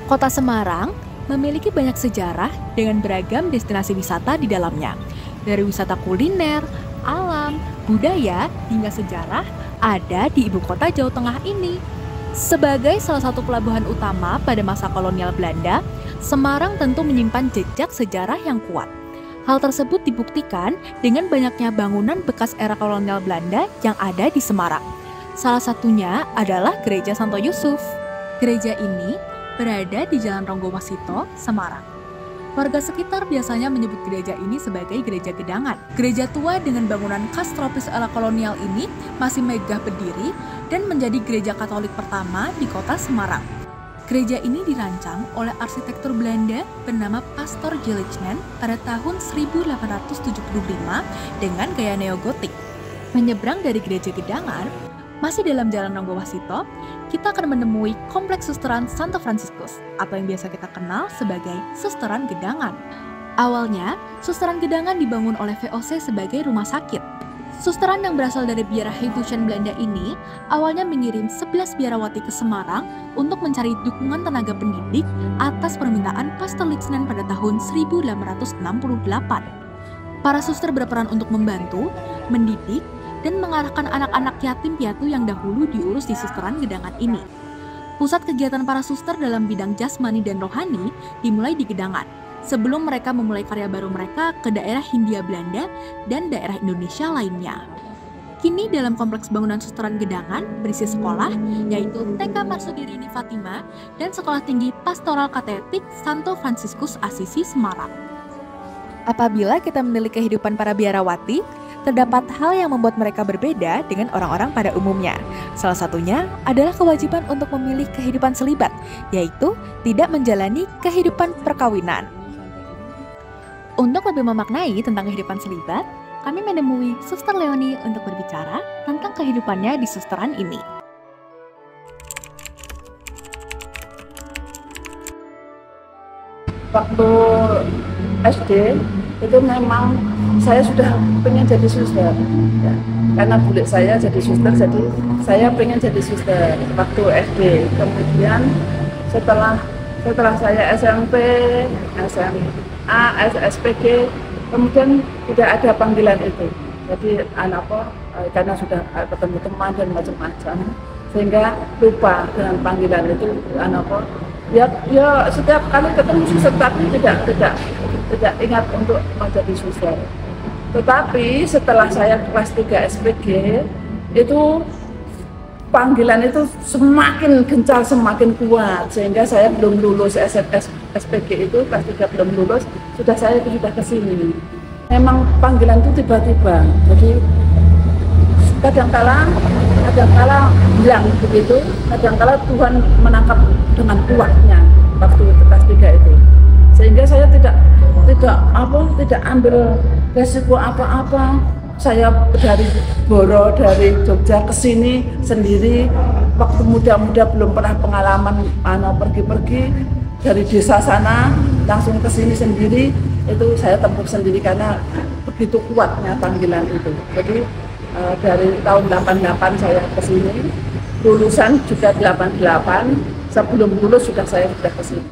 Kota Semarang memiliki banyak sejarah dengan beragam destinasi wisata di dalamnya. Dari wisata kuliner, alam, budaya, hingga sejarah ada di ibu kota Jawa Tengah ini. Sebagai salah satu pelabuhan utama pada masa kolonial Belanda, Semarang tentu menyimpan jejak sejarah yang kuat. Hal tersebut dibuktikan dengan banyaknya bangunan bekas era kolonial Belanda yang ada di Semarang. Salah satunya adalah Gereja Santo Yusuf. Gereja ini berada di Jalan Ronggo Wasito, Semarang. Warga sekitar biasanya menyebut gereja ini sebagai gereja gedangan. Gereja tua dengan bangunan khas tropis ala kolonial ini masih megah berdiri dan menjadi gereja Katolik pertama di kota Semarang. Gereja ini dirancang oleh arsitektur Belanda bernama Pastor Gelichnen pada tahun 1875 dengan gaya neogotik. Menyeberang dari gereja gedangan, masih dalam Jalan Ronggo Wasito, kita akan menemui Kompleks Susteran Santo Fransiskus atau yang biasa kita kenal sebagai Susteran Gedangan. Awalnya, Susteran Gedangan dibangun oleh VOC sebagai rumah sakit. Susteran yang berasal dari biara Heidusen Belanda ini awalnya mengirim 11 biarawati ke Semarang untuk mencari dukungan tenaga pendidik atas permintaan Pastor Lichnen pada tahun 1868. Para suster berperan untuk membantu, mendidik, dan mengarahkan anak-anak yatim piatu yang dahulu diurus di Susteran Gedangan ini. Pusat kegiatan para suster dalam bidang jasmani dan rohani dimulai di Gedangan, sebelum mereka memulai karya baru mereka ke daerah Hindia Belanda dan daerah Indonesia lainnya. Kini dalam kompleks bangunan Susteran Gedangan berisi sekolah, yaitu TK Marsudirini Fatima dan Sekolah Tinggi Pastoral Katetik Santo Fransiskus Asisi Semarang. Apabila kita menilik kehidupan para biarawati, terdapat hal yang membuat mereka berbeda dengan orang-orang pada umumnya. Salah satunya adalah kewajiban untuk memilih kehidupan selibat, yaitu tidak menjalani kehidupan perkawinan. Untuk lebih memaknai tentang kehidupan selibat, kami menemui Suster Leonie untuk berbicara tentang kehidupannya di susteran ini. Waktu SD itu memang saya sudah pengen jadi suster ya. Karena bule saya jadi suster, jadi saya pengen jadi suster waktu SD. Kemudian setelah saya SMP, SMA, SPG, kemudian tidak ada panggilan itu. Jadi karena sudah ketemu teman dan macam-macam, sehingga lupa dengan panggilan itu. Ya setiap kali ketemu suster tapi tidak ingat untuk menjadi suster. Tetapi setelah saya kelas 3 SPG itu panggilan itu semakin gencar, semakin kuat, sehingga saya belum lulus SPG itu, kelas 3 belum lulus, saya sudah ke sini. Memang panggilan itu tiba-tiba. Jadi kadang-kala bilang begitu, kadang-kala Tuhan menangkap dengan kuatnya waktu kelas 3 itu. Sehingga saya tidak ambil resiko apa-apa. Saya dari Jogja ke sini sendiri, waktu muda-muda belum pernah pengalaman pergi-pergi dari desa sana langsung ke sini sendiri, itu saya tempuh sendiri karena begitu kuatnya panggilan itu. Jadi dari tahun 88 saya ke sini, lulusan juga 88, sebelum lulus saya sudah ke sini.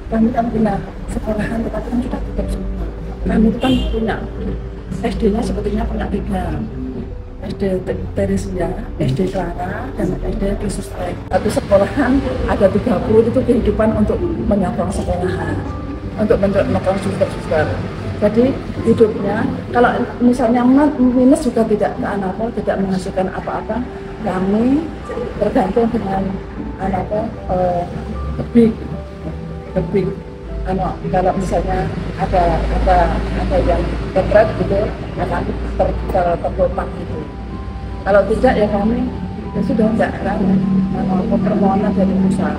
Kami kan punya sekolahan, tetapi kan sudah tutup semua. Kami itu kan punya SD-nya sepertinya punya 3. SD Teresia, SD Clara, dan SD Yesus Christ. Satu sekolahan ada 30, itu kehidupan untuk menyokong sekolahan, untuk menyokong suster-suster. Jadi hidupnya, kalau misalnya minus juga tidak menghasilkan apa-apa. Kami tergantung dengan lebih kalau misalnya ada yang berat gitu, akan tertopang gitu. Kalau tidak ya kami ya sudah tidak kan permohonan dari pusat.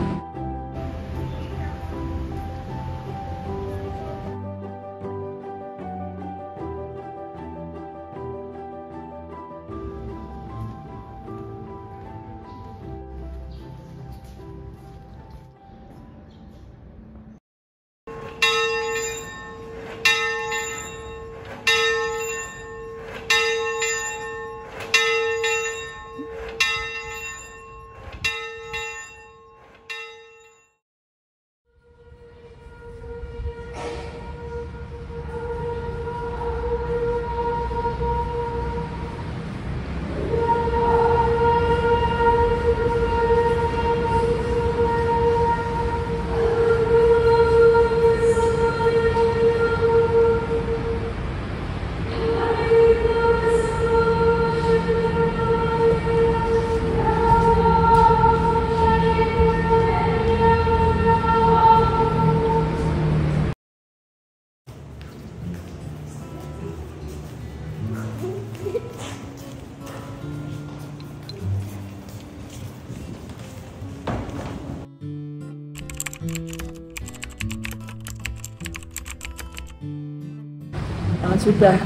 sudah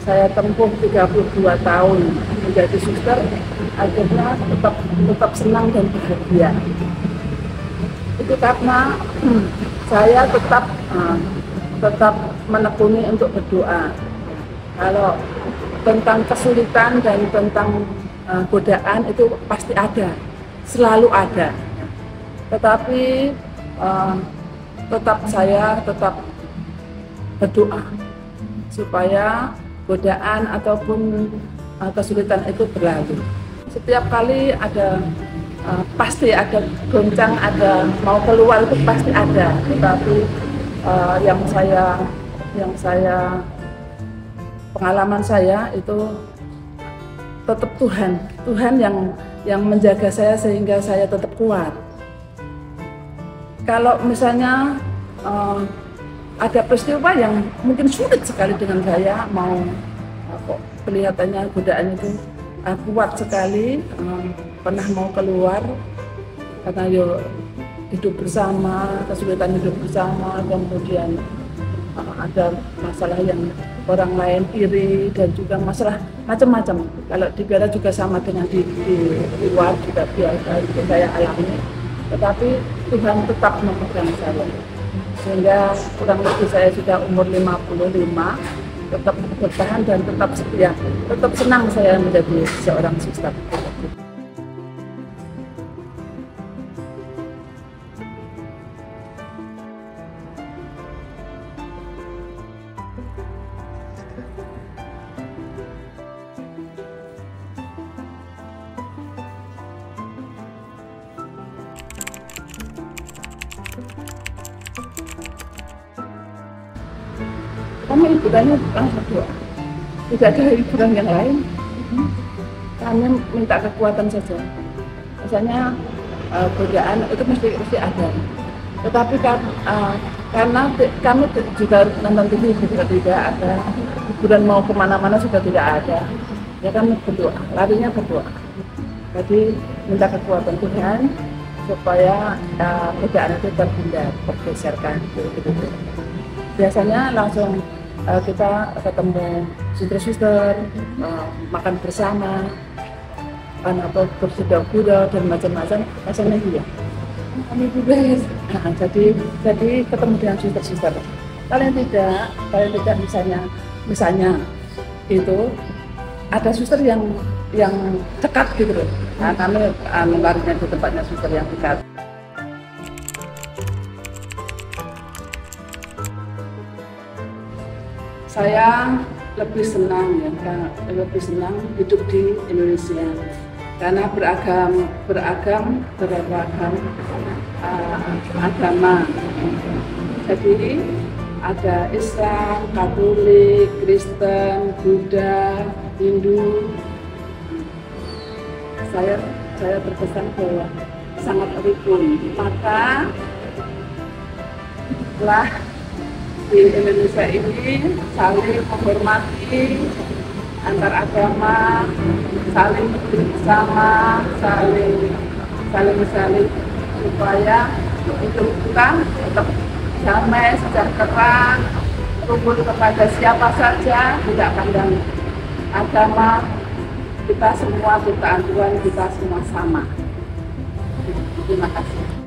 saya tempuh 32 tahun menjadi suster, akhirnya tetap senang dan bahagia. Itu karena saya tetap menekuni untuk berdoa. Kalau tentang kesulitan dan tentang godaan itu pasti ada, selalu ada. Tetapi saya tetap berdoa supaya godaan ataupun kesulitan itu berlalu. Setiap kali ada pasti ada goncang, ada mau keluar itu pasti ada. Tetapi yang saya pengalaman saya itu tetap Tuhan yang menjaga saya sehingga saya tetap kuat. Kalau misalnya ada peristiwa yang mungkin sulit sekali dengan saya, mau kok kelihatannya godaan itu kuat sekali, pernah mau keluar karena hidup bersama, kesulitan hidup bersama, kemudian ada masalah yang orang lain iri dan juga masalah macam-macam. Kalau di Bella juga sama dengan di luar juga biasa itu saya alami. Tetapi Tuhan tetap memegang saya. Sehingga kurang lebih saya sudah umur 55, tetap bertahan dan tetap setia. Tetap senang saya menjadi seorang suster. Kami hiburannya langsung doa, tidak ada hiburan yang lain. Kami minta kekuatan saja. Misalnya godaan itu mesti ada. Tetapi karena kami juga nonton TV juga tidak ada, hiburan mau kemana-mana sudah tidak ada. Ya kami berdoa, larinya berdoa. Jadi minta kekuatan Tuhan supaya godaan itu terhindar, tergeserkan. Gitu. Biasanya langsung kita ketemu suster-suster, makan bersama, atau bersedau-gurau dan macam-macam, rasanya iya. Kami bebas. Nah, jadi ketemu dengan suster-suster. Kalian tidak misalnya itu ada suster yang dekat gitu loh. Nah, kami larinya di tempatnya suster yang dekat. Saya lebih senang hidup di Indonesia karena beragam agama. Jadi ada Islam, Katolik, Kristen, Buddha, Hindu. Saya berpesan bahwa sangat rukun. Maka lah di Indonesia ini saling menghormati antar agama, saling bersama, saling supaya hidup kita tetap damai, sejahtera, rukun kepada siapa saja, tidak pandang agama. Kita semua ciptaan Tuhan, kita semua sama. Terima kasih.